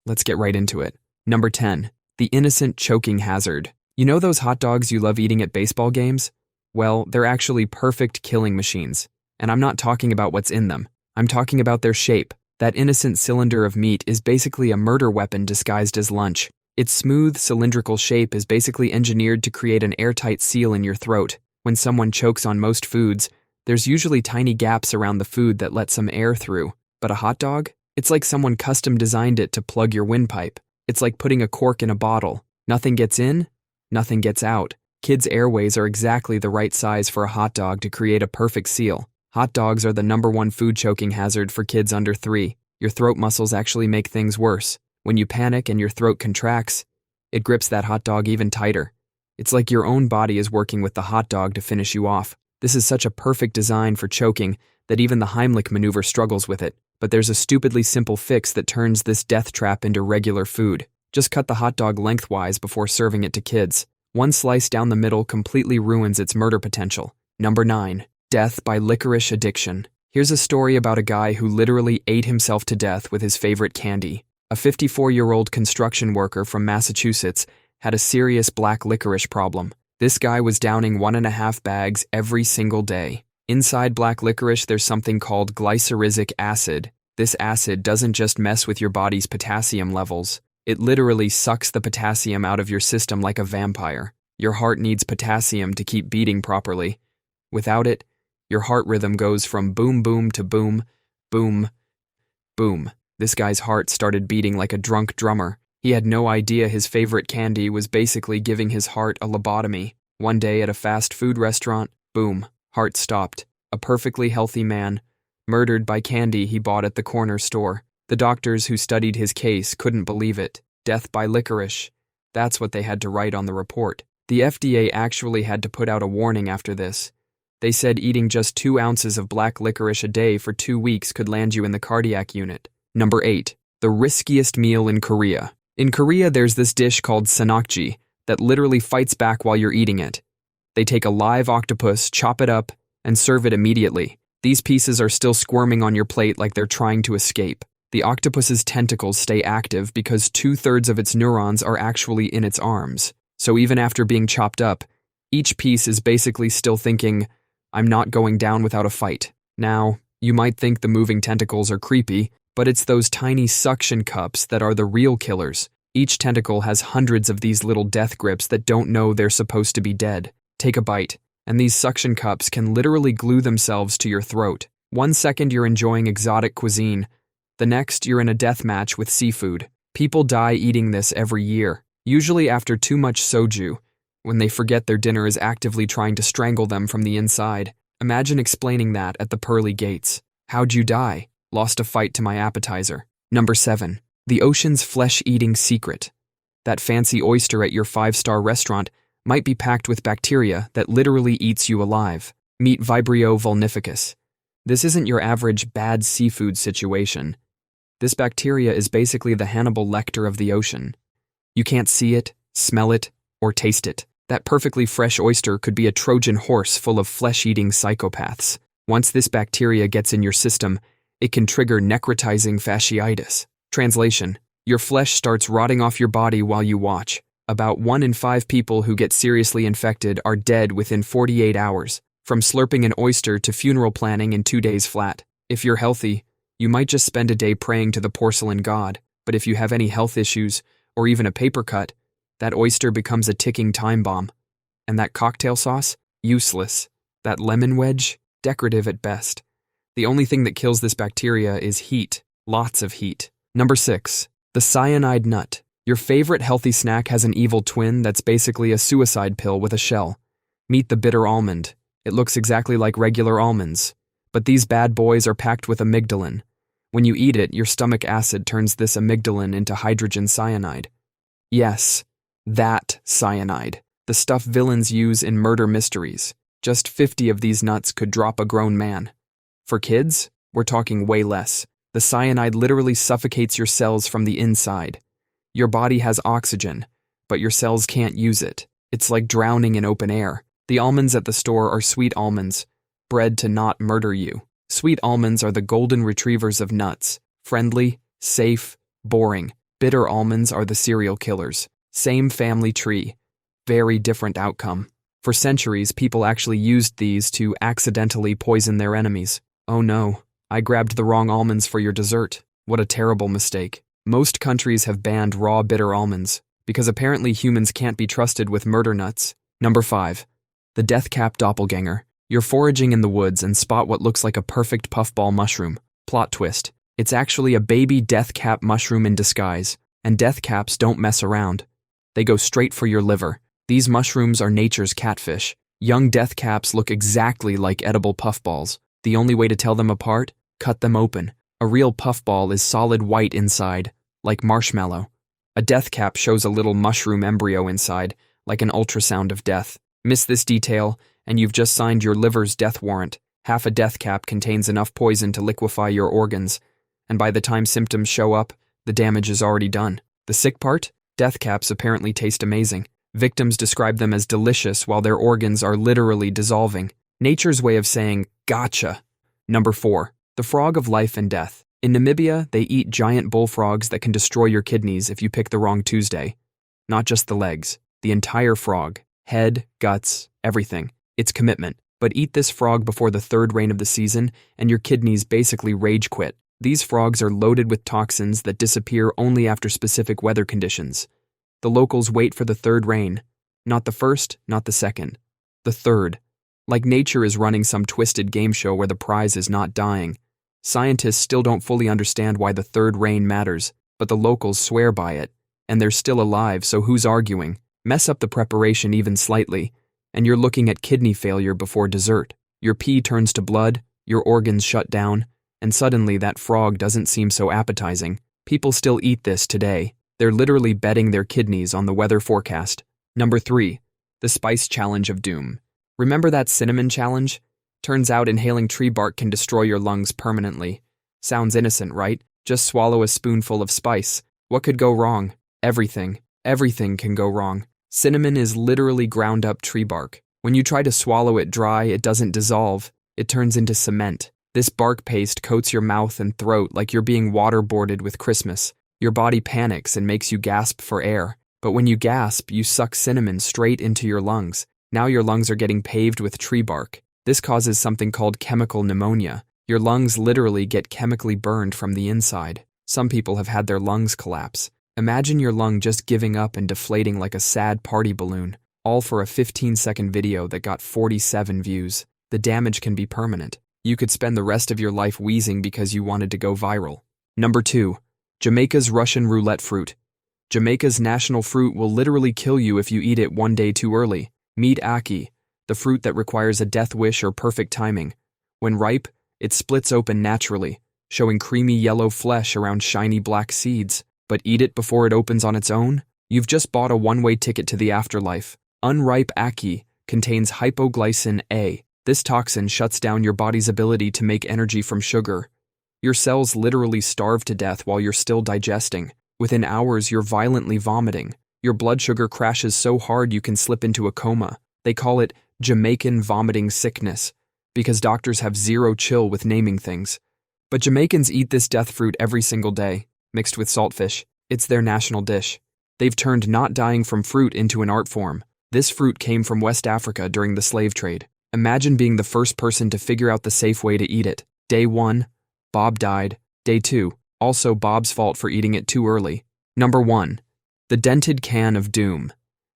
let's get right into it. Number 10. The innocent choking hazard. You know those hot dogs you love eating at baseball games? Well, they're actually perfect killing machines. And I'm not talking about what's in them. I'm talking about their shape. That innocent cylinder of meat is basically a murder weapon disguised as lunch. Its smooth, cylindrical shape is basically engineered to create an airtight seal in your throat. When someone chokes on most foods, there's usually tiny gaps around the food that let some air through. But a hot dog? It's like someone custom designed it to plug your windpipe. It's like putting a cork in a bottle. Nothing gets in, nothing gets out. Kids' airways are exactly the right size for a hot dog to create a perfect seal. Hot dogs are the #1 food choking hazard for kids under 3. Your throat muscles actually make things worse. When you panic and your throat contracts, it grips that hot dog even tighter. It's like your own body is working with the hot dog to finish you off. This is such a perfect design for choking that even the Heimlich maneuver struggles with it. But there's a stupidly simple fix that turns this death trap into regular food. Just cut the hot dog lengthwise before serving it to kids. One slice down the middle completely ruins its murder potential. Number 9. Death by licorice addiction. Here's a story about a guy who literally ate himself to death with his favorite candy. A 54-year-old construction worker from Massachusetts had a serious black licorice problem. This guy was downing 1.5 bags every single day. Inside black licorice, there's something called glyceric acid. This acid doesn't just mess with your body's potassium levels. It literally sucks the potassium out of your system like a vampire. Your heart needs potassium to keep beating properly. Without it, your heart rhythm goes from boom boom to boom, boom, boom. This guy's heart started beating like a drunk drummer. He had no idea his favorite candy was basically giving his heart a lobotomy. One day at a fast food restaurant, boom, heart stopped. A perfectly healthy man, murdered by candy he bought at the corner store. The doctors who studied his case couldn't believe it. Death by licorice. That's what they had to write on the report. The FDA actually had to put out a warning after this. They said eating just 2 ounces of black licorice a day for 2 weeks could land you in the cardiac unit. Number 8. The riskiest meal in Korea. In Korea, there's this dish called sanokji that literally fights back while you're eating it. They take a live octopus, chop it up, and serve it immediately. These pieces are still squirming on your plate like they're trying to escape. The octopus's tentacles stay active because 2/3 of its neurons are actually in its arms. So even after being chopped up, each piece is basically still thinking, I'm not going down without a fight. Now, you might think the moving tentacles are creepy, but it's those tiny suction cups that are the real killers. Each tentacle has hundreds of these little death grips that don't know they're supposed to be dead. Take a bite, and these suction cups can literally glue themselves to your throat. 1 second you're enjoying exotic cuisine, the next you're in a death match with seafood. People die eating this every year, usually after too much soju, when they forget their dinner is actively trying to strangle them from the inside. Imagine explaining that at the pearly gates. How'd you die? Lost a fight to my appetizer. Number 7. The ocean's flesh-eating secret. That fancy oyster at your 5-star restaurant might be packed with bacteria that literally eats you alive. Meet Vibrio vulnificus. This isn't your average bad seafood situation. This bacteria is basically the Hannibal Lecter of the ocean. You can't see it, smell it, or taste it. That perfectly fresh oyster could be a Trojan horse full of flesh-eating psychopaths. Once this bacteria gets in your system, it can trigger necrotizing fasciitis. Translation: your flesh starts rotting off your body while you watch. About 1 in 5 people who get seriously infected are dead within 48 hours, from slurping an oyster to funeral planning in 2 days flat. If you're healthy, you might just spend a day praying to the porcelain god, but if you have any health issues, or even a paper cut, that oyster becomes a ticking time bomb. And that cocktail sauce? Useless. That lemon wedge? Decorative at best. The only thing that kills this bacteria is heat. Lots of heat. Number 6. The Cyanide Nut. Your favorite healthy snack has an evil twin that's basically a suicide pill with a shell. Meet the bitter almond. It looks exactly like regular almonds. But these bad boys are packed with amygdalin. When you eat it, your stomach acid turns this amygdalin into hydrogen cyanide. Yes, that cyanide. The stuff villains use in murder mysteries. Just 50 of these nuts could drop a grown man. For kids, we're talking way less. The cyanide literally suffocates your cells from the inside. Your body has oxygen, but your cells can't use it. It's like drowning in open air. The almonds at the store are sweet almonds, bred to not murder you. Sweet almonds are the golden retrievers of nuts. Friendly, safe, boring. Bitter almonds are the serial killers. Same family tree, very different outcome. For centuries, people actually used these to accidentally poison their enemies. Oh no, I grabbed the wrong almonds for your dessert. What a terrible mistake. Most countries have banned raw bitter almonds, because apparently humans can't be trusted with murder nuts. Number 5. The Death Cap Doppelganger. You're foraging in the woods and spot what looks like a perfect puffball mushroom. Plot twist. It's actually a baby death cap mushroom in disguise, and death caps don't mess around. They go straight for your liver. These mushrooms are nature's catfish. Young death caps look exactly like edible puffballs. The only way to tell them apart? Cut them open. A real puffball is solid white inside, like marshmallow. A death cap shows a little mushroom embryo inside, like an ultrasound of death. Miss this detail, and you've just signed your liver's death warrant. Half a death cap contains enough poison to liquefy your organs, and by the time symptoms show up, the damage is already done. The sick part? Death caps apparently taste amazing. Victims describe them as delicious while their organs are literally dissolving. Nature's way of saying, gotcha. Number 4. The frog of life and death. In Namibia, they eat giant bullfrogs that can destroy your kidneys if you pick the wrong Tuesday. Not just the legs, the entire frog. Head, guts, everything. It's commitment. But eat this frog before the third rain of the season, and your kidneys basically rage quit. These frogs are loaded with toxins that disappear only after specific weather conditions. The locals wait for the third rain. Not the first, not the second. The third. Like nature is running some twisted game show where the prize is not dying. Scientists still don't fully understand why the third rain matters, but the locals swear by it. And they're still alive, so who's arguing? Mess up the preparation even slightly, and you're looking at kidney failure before dessert. Your pee turns to blood, your organs shut down, and suddenly that frog doesn't seem so appetizing. People still eat this today. They're literally betting their kidneys on the weather forecast. Number 3. The Spice Challenge of Doom. Remember that cinnamon challenge? Turns out inhaling tree bark can destroy your lungs permanently. Sounds innocent, right? Just swallow a spoonful of spice. What could go wrong? Everything. Everything can go wrong. Cinnamon is literally ground up tree bark. When you try to swallow it dry, it doesn't dissolve. It turns into cement. This bark paste coats your mouth and throat like you're being waterboarded with Christmas. Your body panics and makes you gasp for air. But when you gasp, you suck cinnamon straight into your lungs. Now your lungs are getting paved with tree bark. This causes something called chemical pneumonia. Your lungs literally get chemically burned from the inside. Some people have had their lungs collapse. Imagine your lung just giving up and deflating like a sad party balloon, all for a 15-second video that got 47 views. The damage can be permanent. You could spend the rest of your life wheezing because you wanted to go viral. Number 2. Jamaica's Russian roulette fruit. Jamaica's national fruit will literally kill you if you eat it one day too early. Meet ackee, the fruit that requires a death wish or perfect timing. When ripe, it splits open naturally, showing creamy yellow flesh around shiny black seeds. But eat it before it opens on its own? You've just bought a one-way ticket to the afterlife. Unripe ackee contains hypoglycin A. This toxin shuts down your body's ability to make energy from sugar. Your cells literally starve to death while you're still digesting. Within hours, you're violently vomiting. Your blood sugar crashes so hard you can slip into a coma. They call it Jamaican vomiting sickness, because doctors have zero chill with naming things. But Jamaicans eat this death fruit every single day, mixed with saltfish. It's their national dish. They've turned not dying from fruit into an art form. This fruit came from West Africa during the slave trade. Imagine being the first person to figure out the safe way to eat it. Day 1, Bob died. Day 2, also Bob's fault for eating it too early. Number 1. The Dented Can of Doom.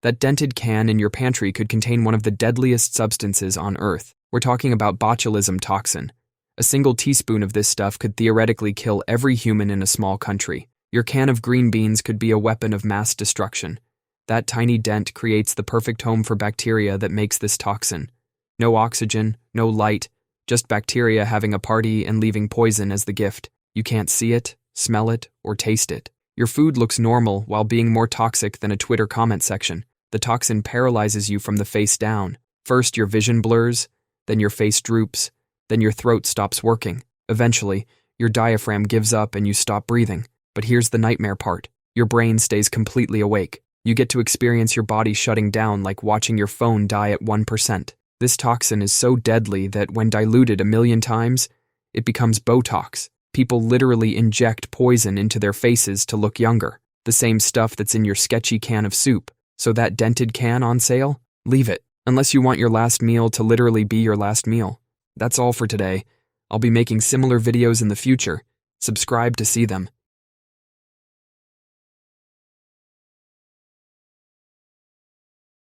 That dented can in your pantry could contain one of the deadliest substances on Earth. We're talking about botulism toxin. A single teaspoon of this stuff could theoretically kill every human in a small country. Your can of green beans could be a weapon of mass destruction. That tiny dent creates the perfect home for bacteria that makes this toxin. No oxygen, no light, just bacteria having a party and leaving poison as the gift. You can't see it, smell it, or taste it. Your food looks normal while being more toxic than a Twitter comment section. The toxin paralyzes you from the face down. First, your vision blurs, then your face droops, then your throat stops working. Eventually, your diaphragm gives up and you stop breathing. But here's the nightmare part. Your brain stays completely awake. You get to experience your body shutting down like watching your phone die at 1%. This toxin is so deadly that when diluted 1,000,000 times, it becomes Botox. People literally inject poison into their faces to look younger. The same stuff that's in your sketchy can of soup. So that dented can on sale? Leave it, unless you want your last meal to literally be your last meal. That's all for today. I'll be making similar videos in the future. Subscribe to see them.